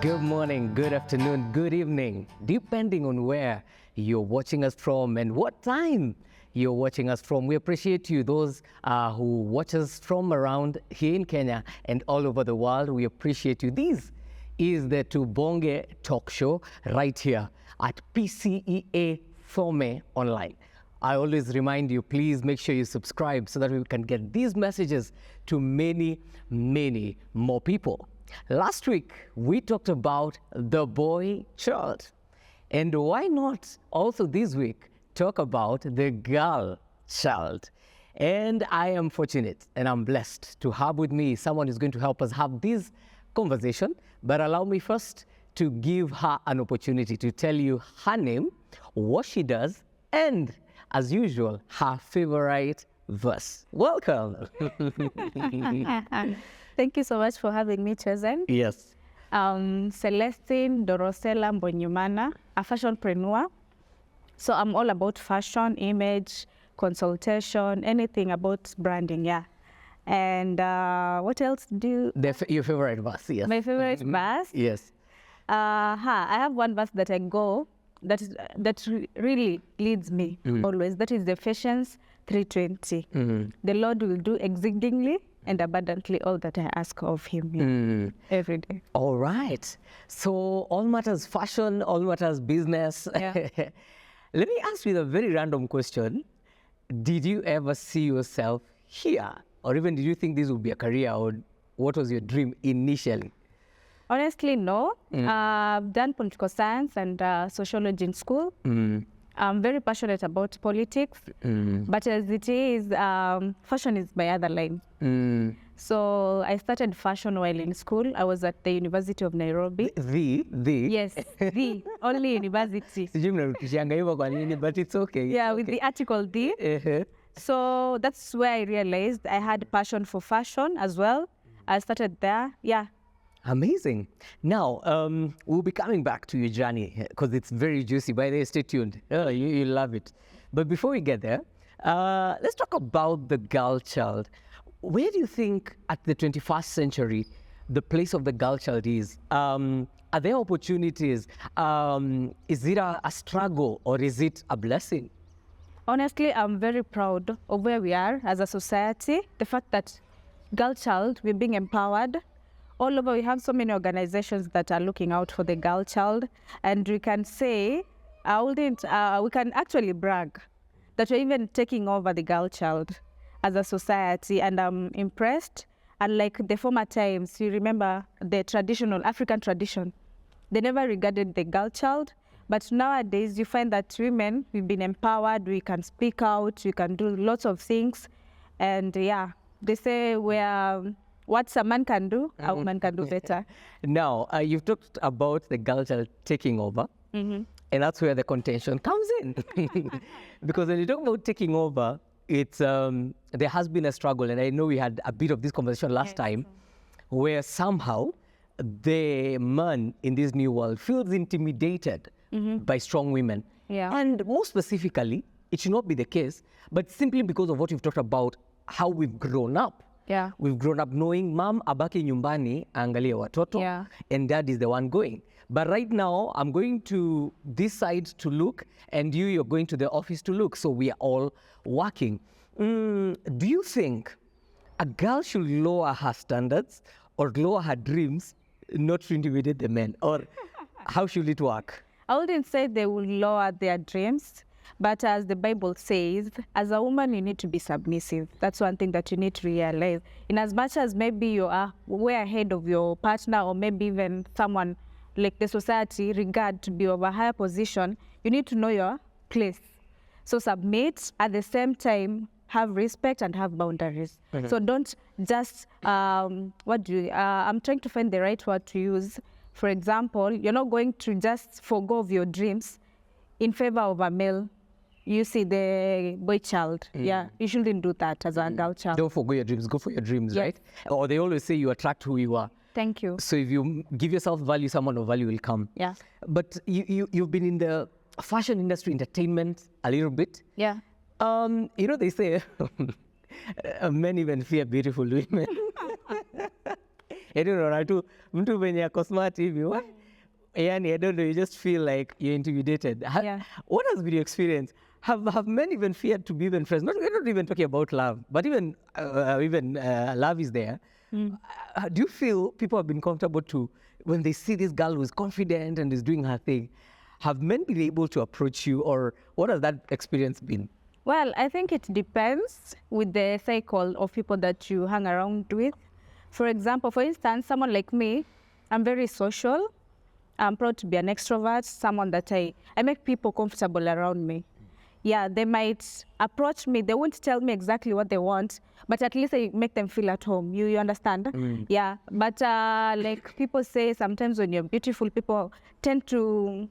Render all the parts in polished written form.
Good morning, good afternoon, good evening, depending on where you're watching us from and what time you're watching us from. We appreciate you, those who watch us from around here in Kenya and all over the world. We appreciate you. This is the TUBONGE talk show right here at PCEA Fome Online. I always remind you, please make sure you subscribe so that we can get these messages to many, many more people. Last week, we talked about the boy child. And why not also this week talk about the girl child? And I am fortunate and I'm blessed to have with me someone who's going to help us have this conversation. But allow me first to give her an opportunity to tell you her name, what she does, and as usual, her favorite verse. Welcome. Thank you so much for having me, Chosen. Yes. Celestine, Dorosela, Mbonyimana, a fashionpreneur. So I'm all about fashion, image, consultation, anything about branding, yeah. And what else do you... Your favorite verse, yes. My favorite verse? Yes. I have one verse that I go, that really leads me always. That is Ephesians 3:20. The Lord will do exceedingly and abundantly all that I ask of him every day. All right. So all matters fashion, all matters business. Yeah. Let me ask you a very random question. Did you ever see yourself here? Or even did you think this would be a career? Or what was your dream initially? Honestly, no. I've done political science and sociology in school. I'm very passionate about politics, but as it is, fashion is my other line. So I started fashion while in school. I was at the University of Nairobi. Yes, the only university. But it's okay. Yeah, with the article D. So that's where I realized I had passion for fashion as well. I started there, yeah. Amazing. Now, we'll be coming back to your journey because it's very juicy. By the way, stay tuned. Oh, you'll love it. But before we get there, let's talk about the girl child. Where do you think at the 21st century the place of the girl child is? Are there opportunities? Is it a struggle or is it a blessing? Honestly, I'm very proud of where we are as a society. The fact that girl child, we're being empowered. All over, we have so many organizations that are looking out for the girl child. And we can say, we can actually brag that we're even taking over the girl child as a society. And I'm impressed. Unlike the former times, you remember the traditional African tradition, they never regarded the girl child. But nowadays, you find that women, we've been empowered, we can speak out, we can do lots of things. And yeah, they say what a man can do, a woman can do better. Now, you've talked about the girl child taking over, and that's where the contention comes in. Because when you talk about taking over, it's there has been a struggle, and I know we had a bit of this conversation last time, where somehow the man in this new world feels intimidated by strong women. Yeah. And more specifically, it should not be the case, but simply because of what you've talked about, how we've grown up. Yeah. We've grown up knowing mom abaki nyumbani angalia watoto, and dad is the one going. But right now, I'm going to this side to look, and you're going to the office to look. So we are all working. Do you think a girl should lower her standards or lower her dreams not to intimidate the men? Or how should it work? I wouldn't say they will lower their dreams, but as the Bible says, as a woman, you need to be submissive. That's one thing that you need to realize. In as much as maybe you are way ahead of your partner, or maybe even someone like the society regard to be of a higher position, you need to know your place. So submit, at the same time, have respect and have boundaries. So don't just, I'm trying to find the right word to use. For example, you're not going to just forgo of your dreams in favor of a male. You see the boy child. Yeah, you shouldn't do that as a girl child. Don't forgo your dreams, go for your dreams, right? Or they always say you attract who you are. Thank you. So if you give yourself value, someone of value will come. Yeah. But you've been in the fashion industry, entertainment a little bit. Yeah. They say men even fear beautiful women. I don't know, mtu mwenye ako smart hivi, what? Yani, I don't know, you just feel like you're intimidated. Yeah. What has been your experience? Have men even feared to be even friends? We're not even talking about love, but even love is there. Do you feel people have been comfortable to, when they see this girl who's confident and is doing her thing, have men been able to approach you, or what has that experience been? Well, I think it depends with the cycle of people that you hang around with. For example, for instance, someone like me, I'm very social. I'm proud to be an extrovert, someone that I make people comfortable around me. Yeah, they might approach me. They won't tell me exactly what they want, but at least I make them feel at home. You understand? Yeah, but like people say, sometimes when you're beautiful, people tend to,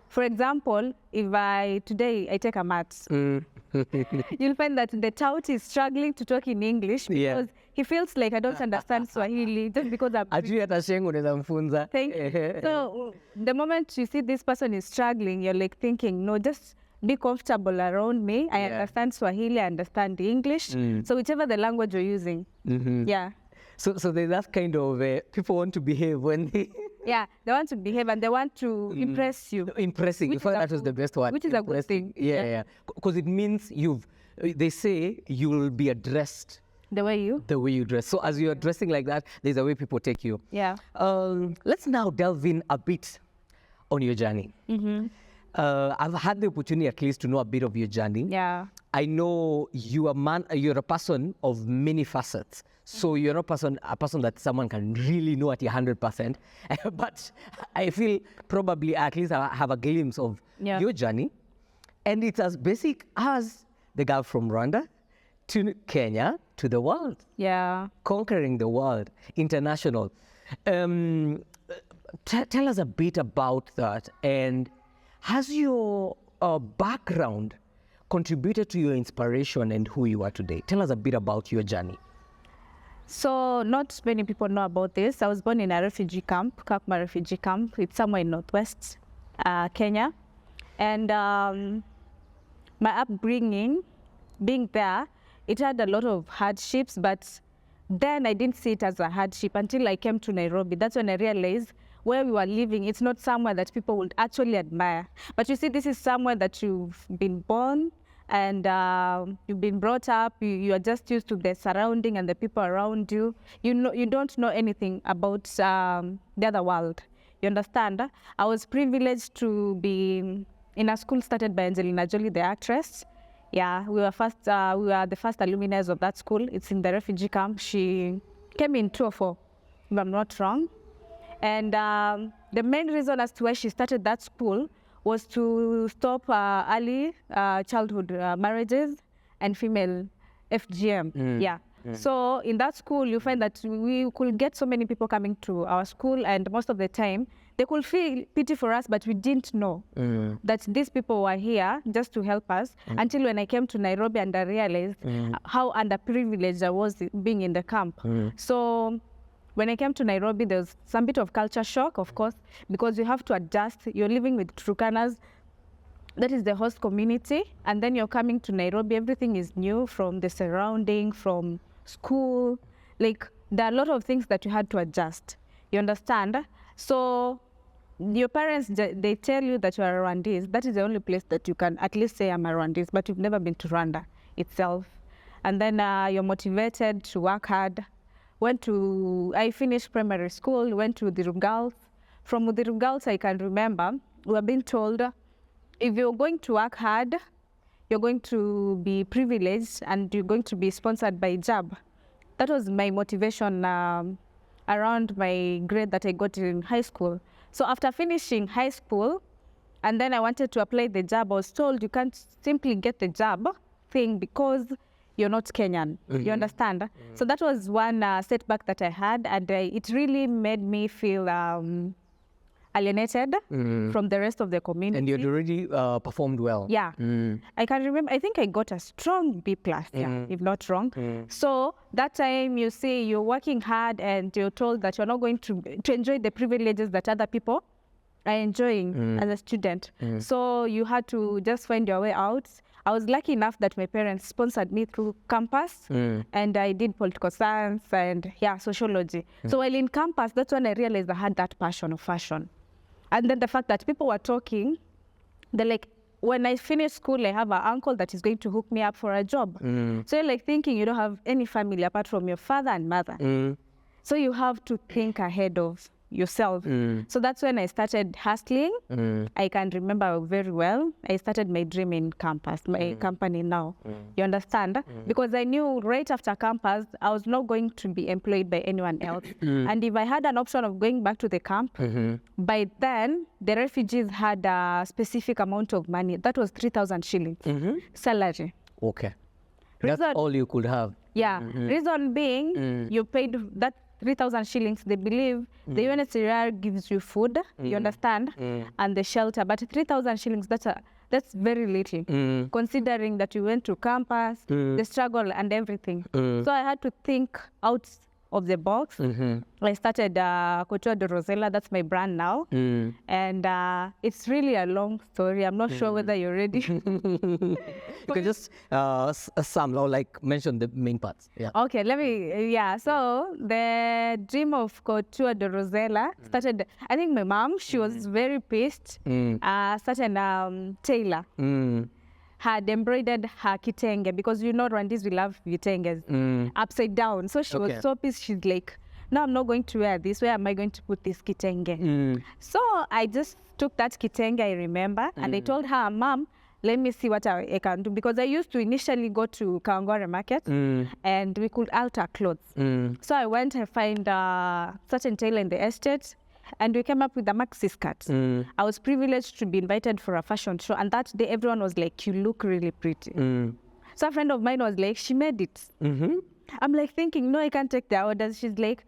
for example, if today I take a maths, you'll find that the tout is struggling to talk in English because he feels like I don't understand Swahili just because I'm... Ajui hata shengo unaweza mfunza. Thank you. So the moment you see this person is struggling, you're like thinking, no, just be comfortable around me. I understand Swahili, I understand English. So whichever the language you're using. Yeah. So there's that kind of, people want to behave when they... Yeah, they want to behave and they want to impress you. Impressing. I thought that was the best word. Which is a good thing. Yeah. Because it means they say you'll be addressed the way you dress. So as you're dressing like that, there's a way people take you. Yeah. Let's now delve in a bit on your journey. I've had the opportunity at least to know a bit of your journey. Yeah. I know you're a person of many facets. So you're not a person that someone can really know at 100%. But I feel probably at least I have a glimpse of your journey. And it's as basic as the girl from Rwanda to Kenya to the world. Yeah. Conquering the world, international. Tell us a bit about that. And has your background contributed to your inspiration and who you are today? Tell us a bit about your journey. So not many people know about this. I was born in a refugee camp, Kakuma refugee camp. It's somewhere in northwest Kenya. And my upbringing, being there, it had a lot of hardships, but then I didn't see it as a hardship until I came to Nairobi. That's when I realized where we were living, it's not somewhere that people would actually admire. But you see, this is somewhere that you've been born and you've been brought up. You are just used to the surrounding and the people around you. You don't know anything about the other world. You understand? I was privileged to be in a school started by Angelina Jolie, the actress. Yeah, we were the first alumni of that school. It's in the refugee camp. She came in 2004, if I'm not wrong. And the main reason as to why she started that school was to stop early childhood marriages and female FGM. Yeah. So in that school, you find that we could get so many people coming to our school, and most of the time, they could feel pity for us, but we didn't know that these people were here just to help us until when I came to Nairobi and I realized how underprivileged I was being in the camp. So when I came to Nairobi, there was some bit of culture shock, of course, because you have to adjust. You're living with Turkanas, that is the host community, and then you're coming to Nairobi, everything is new, from the surrounding, from school. Like, there are a lot of things that you had to adjust. You understand? So your parents, they tell you that you are a Rwandese. That is the only place that you can at least say I'm a Rwandese, but you've never been to Rwanda itself. And then you're motivated to work hard. I finished primary school, went to the Girls. From the Girls, I can remember, we were being told, if you're going to work hard, you're going to be privileged and you're going to be sponsored by JAB. That was my motivation around my grade that I got in high school. So after finishing high school, and then I wanted to apply the JAB, I was told you can't simply get the JAB thing because you're not Kenyan. You understand? So that was one setback that I had, and it really made me feel alienated from the rest of the community. And you'd already performed well. Yeah. I can remember, I think I got a strong B+, if not wrong. So that time, you see, you're working hard and you're told that you're not going to enjoy the privileges that other people are enjoying as a student. So you had to just find your way out. I was lucky enough that my parents sponsored me through campus, and I did political science and sociology. So while in campus, that's when I realized I had that passion of fashion. And then the fact that people were talking, they're like, when I finish school, I have an uncle that is going to hook me up for a job. So you're like thinking you don't have any family apart from your father and mother. So you have to think ahead of yourself. So that's when I started hustling. I can remember very well. I started my dream in campus, my company now. You understand? Because I knew right after campus, I was not going to be employed by anyone else. And if I had an option of going back to the camp, by then, the refugees had a specific amount of money. That was 3,000 shillings salary. Okay. That's all you could have. Yeah. Reason being, you paid that 3,000 shillings. They believe the UNHCR gives you food, you understand, and the shelter. But 3,000 shillings, that's very little, considering that you went to campus, the struggle and everything. So I had to think out of the box. I started Couture Dorosela, that's my brand now. And it's really a long story. I'm not sure whether you're ready. You can just sum or like mention the main parts. Yeah. Okay, let me, so the dream of Couture Dorosela started, I think my mom, she was very pissed. Certain tailor had embroidered her kitenge, because Rwandese, we love vitenges, upside down. So she was so pissed. She's like, no, I'm not going to wear this. Where am I going to put this kitenge? So I just took that kitenge, I remember, and I told her, Mom, let me see what I can do. Because I used to initially go to Kawangware market and we could alter clothes. So I went and find a certain tailor in the estate, and we came up with a maxi skirt. I was privileged to be invited for a fashion show, and that day everyone was like, you look really pretty. So a friend of mine was like, she made it. I'm like thinking, no, I can't take the orders. She's like,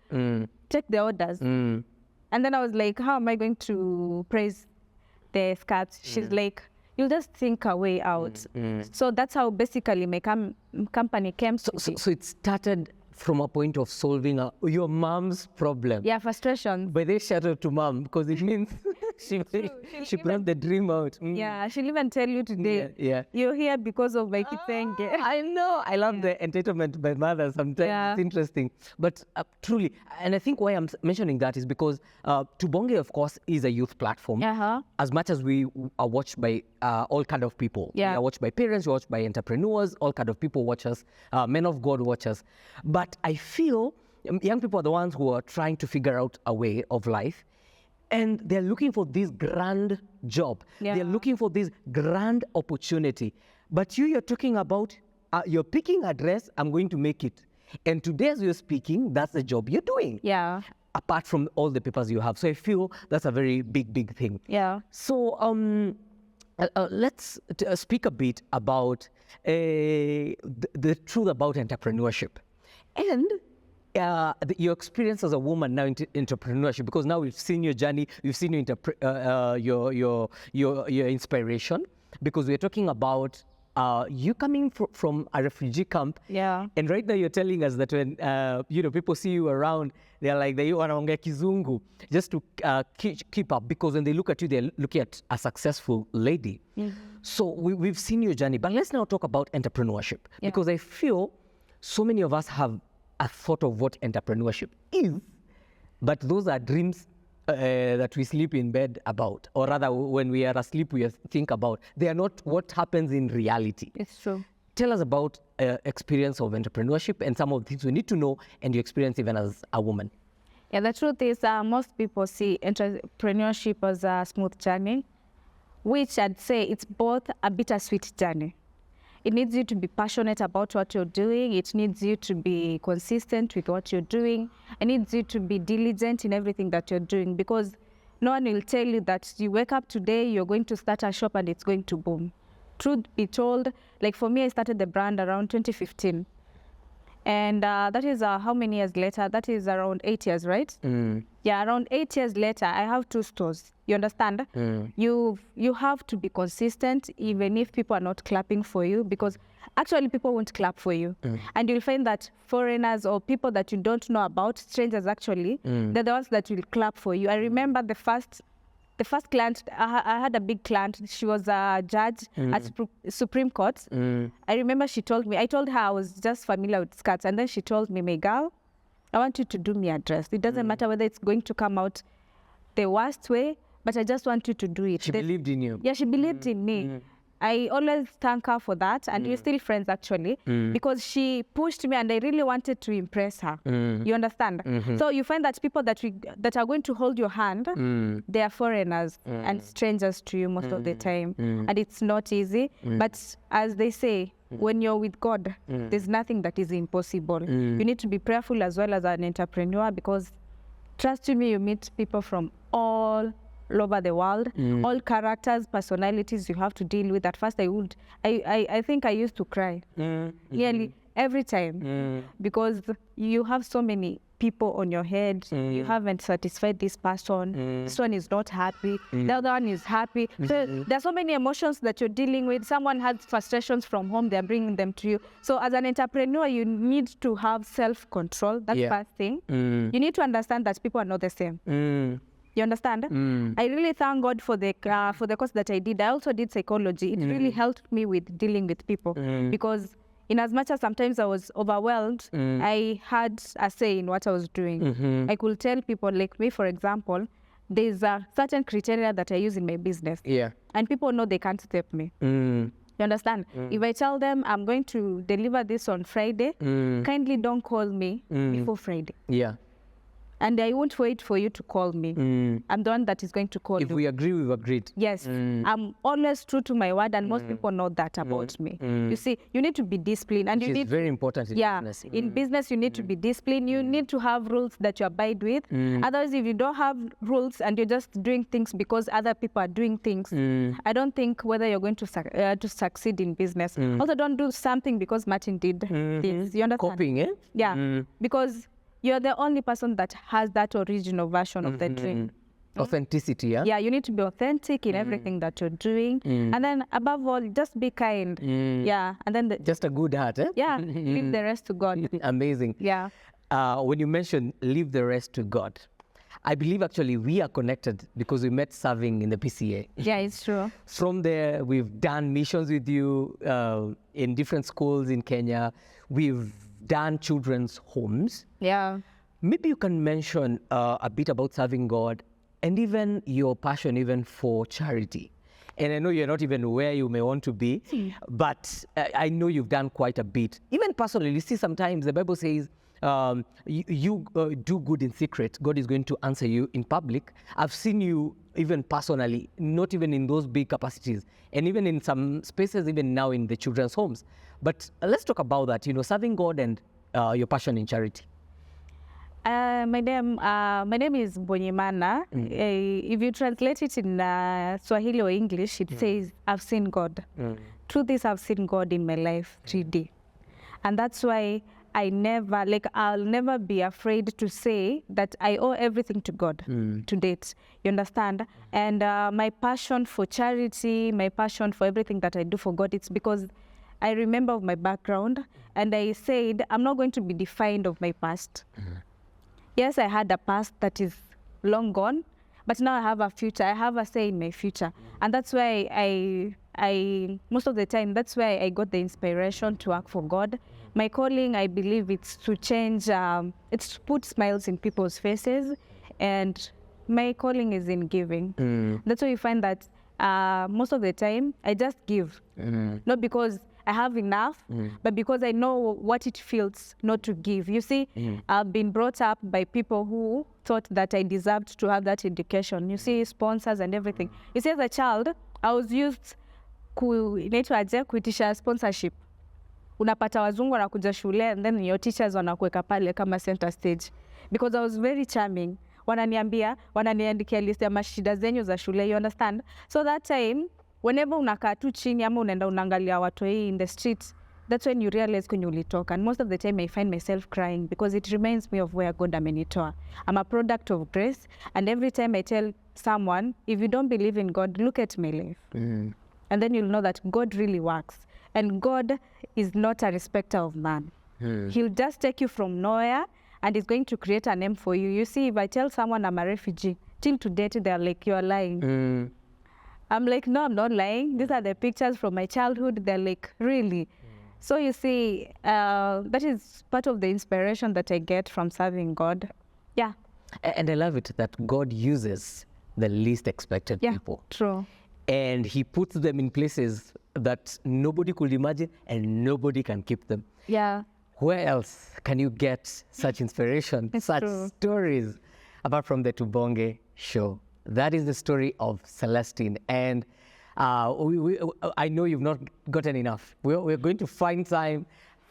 take the orders. And then I was like, how am I going to praise the skirt? She's like, you'll just think a way out. So that's how basically my company came to be. So it started from a point of solving your mom's problem. Yeah, frustration. But they shout out to mom, because it means she planned the dream out. Yeah, she'll even tell you today, you're here because of my kitenge. I know. I love the entitlement by mother sometimes. It's interesting. But truly, and I think why I'm mentioning that is because TUBONGE, of course, is a youth platform. As much as we are watched by all kind of people. We are watched by parents, we're watched by entrepreneurs, all kind of people watch us, men of God watch us. But I feel young people are the ones who are trying to figure out a way of life, and they're looking for this grand job. They're looking for this grand opportunity. But you're talking about, you're picking a dress, I'm going to make it. And today as you're speaking, that's the job you're doing. Apart from all the papers you have. So I feel that's a very big thing. So let's speak a bit about the truth about entrepreneurship. And your experience as a woman now in entrepreneurship, because now we've seen your journey, we've seen your inspiration, because we're talking about you coming from a refugee camp. And right now you're telling us that when people see you around, they're like, they wanaongea kizungu, just to keep up, because when they look at you, they're looking at a successful lady. So we've seen your journey, but let's now talk about entrepreneurship, because I feel so many of us have a thought of what entrepreneurship is, but those are dreams that we sleep in bed about, or rather when we are asleep we think about. They are not what happens in reality. It's true. Tell us about experience of entrepreneurship and some of the things we need to know, and your experience even as a woman. Yeah, the truth is most people see entrepreneurship as a smooth journey, which I'd say it's both a bittersweet journey. It needs you to be passionate about what you're doing. It needs you to be consistent with what you're doing. It needs you to be diligent in everything that you're doing, because no one will tell you that you wake up today, you're going to start a shop and it's going to boom. Truth be told, like for me, I started the brand around 2015. And that is how many years later? That is around 8 years, right? Yeah, around 8 years later, I have 2 stores. You understand? You have to be consistent, even if people are not clapping for you, because actually people won't clap for you. And you'll find that foreigners or people that you don't know about, strangers actually, they're the ones that will clap for you. I remember the first the first client, I had a big client. She was a judge at Supreme Court. I remember she told me, I told her I was just familiar with skirts. And then she told me, my girl, I want you to do me a dress. It doesn't matter whether it's going to come out the worst way, but I just want you to do it. She believed in you. Yeah, she believed in me. I always thank her for that, and we're still friends actually, because she pushed me and I really wanted to impress her. You understand? So you find that people that are going to hold your hand, they are foreigners and strangers to you most of the time, and it's not easy. But as they say, when you're with God, there's nothing that is impossible. You need to be prayerful as well as an entrepreneur, because trust me, you meet people from all over the world, all characters, personalities you have to deal with. At first I think I used to cry nearly every time, because you have so many people on your head. You haven't satisfied this person. This one is not happy. The other one is happy. So there's so many emotions that you're dealing with. Someone has frustrations from home, they're bringing them to you. So as an entrepreneur, you need to have self-control. That's the first thing. You need to understand that people are not the same. You understand? I really thank God for the course that I did. I also did psychology. It really helped me with dealing with people, because in as much as sometimes I was overwhelmed, I had a say in what I was doing. I could tell people, like me, for example, there's a certain criteria that I use in my business. And people know they can't step me. You understand? If I tell them I'm going to deliver this on Friday, kindly don't call me before Friday. And I won't wait for you to call me. I'm the one that is going to call you. If we agree, we've agreed. Yes. I'm always true to my word, and most people know that about me. You see, you need to be disciplined. And Which is very important in business. In business, you need to be disciplined. You need to have rules that you abide with. Otherwise, if you don't have rules and you're just doing things because other people are doing things, I don't think whether you're going to succeed in business. Also, don't do something because Martin did this. You understand? Copying, eh? Yeah. Because you're the only person that has that original version of the dream. Authenticity, yeah? Yeah, you need to be authentic in everything that you're doing. And then above all, just be kind. Yeah. And then just a good heart, eh? Yeah. Leave the rest to God. Amazing. Yeah. When you mentioned leave the rest to God, I believe actually we are connected because we met serving in the PCA. Yeah, it's true. From there, we've done missions with you in different schools in Kenya. We've done children's homes. Yeah. Maybe you can mention a bit about serving God and even your passion even for charity. And I know you're not even where you may want to be, but I know you've done quite a bit. Even personally, you see sometimes the Bible says, you do good in secret, God is going to answer you in public. I've seen you even personally, not even in those big capacities, and even in some spaces, even now in the children's homes. But let's talk about that, serving God and your passion in charity. My name is Mbonyimana. If you translate it in Swahili or English, it says, I've seen God. Truth is, I've seen God in my life 3D. And that's why I'll never be afraid to say that I owe everything to God to date. You understand? And my passion for charity, my passion for everything that I do for God, it's because I remember of my background, and I said, I'm not going to be defined of my past. Yes, I had a past that is long gone, but now I have a future. I have a say in my future. And that's why I most of the time, that's why I got the inspiration to work for God. My calling, I believe, it's to change, it's to put smiles in people's faces, and my calling is in giving. That's why you find that most of the time, I just give. Not because I have enough, but because I know what it feels not to give. You see, I've been brought up by people who thought that I deserved to have that education. You see, sponsors and everything. You see, as a child, I was used kuitisha sponsorship. Unapata wazungu wanakuja shule, and then your teachers wanakuweka pale kama center stage. Because I was very charming. Wananiandikia list ya mashida zenyu za shule, you understand? So that time, whenever unakaa tu chini ama unaenda unaangalia watu hii in the streets, that's when you realize kwenye ulitoka. And most of the time I find myself crying because it reminds me of where God amenitoa. I'm a product of grace, and every time I tell someone, if you don't believe in God, look at my life. And then you'll know that God really works. And God is not a respecter of man. He'll just take you from nowhere and is going to create a name for you. You see, if I tell someone I'm a refugee, till to date, they're like, you're lying. I'm like, no, I'm not lying. These are the pictures from my childhood. They're like, really? So you see, that is part of the inspiration that I get from serving God. Yeah. And I love it that God uses the least expected people. True. And he puts them in places that nobody could imagine and nobody can keep them. Yeah. Where else can you get such inspiration, such stories, apart from the TUBONGE show? That is the story of Celestine. And I know you've not gotten enough. We're going to find time,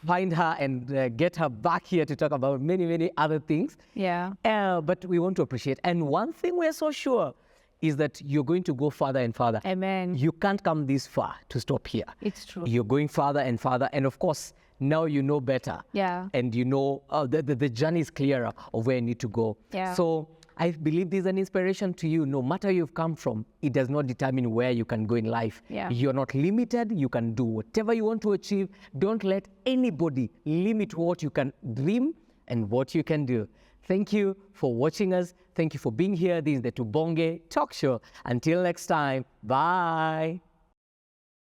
find her and get her back here to talk about many, many other things. Yeah. But we want to appreciate. And one thing we're so sure is that you're going to go farther and farther. Amen. You can't come this far to stop here. It's true. You're going farther and farther. And of course, now you know better. Yeah. And you know the journey is clearer of where you need to go. Yeah. So I believe this is an inspiration to you. No matter you've come from, it does not determine where you can go in life. Yeah. You're not limited. You can do whatever you want to achieve. Don't let anybody limit what you can dream and what you can do. Thank you for watching us. Thank you for being here. This is the TUBONGE Talk Show. Until next time, bye.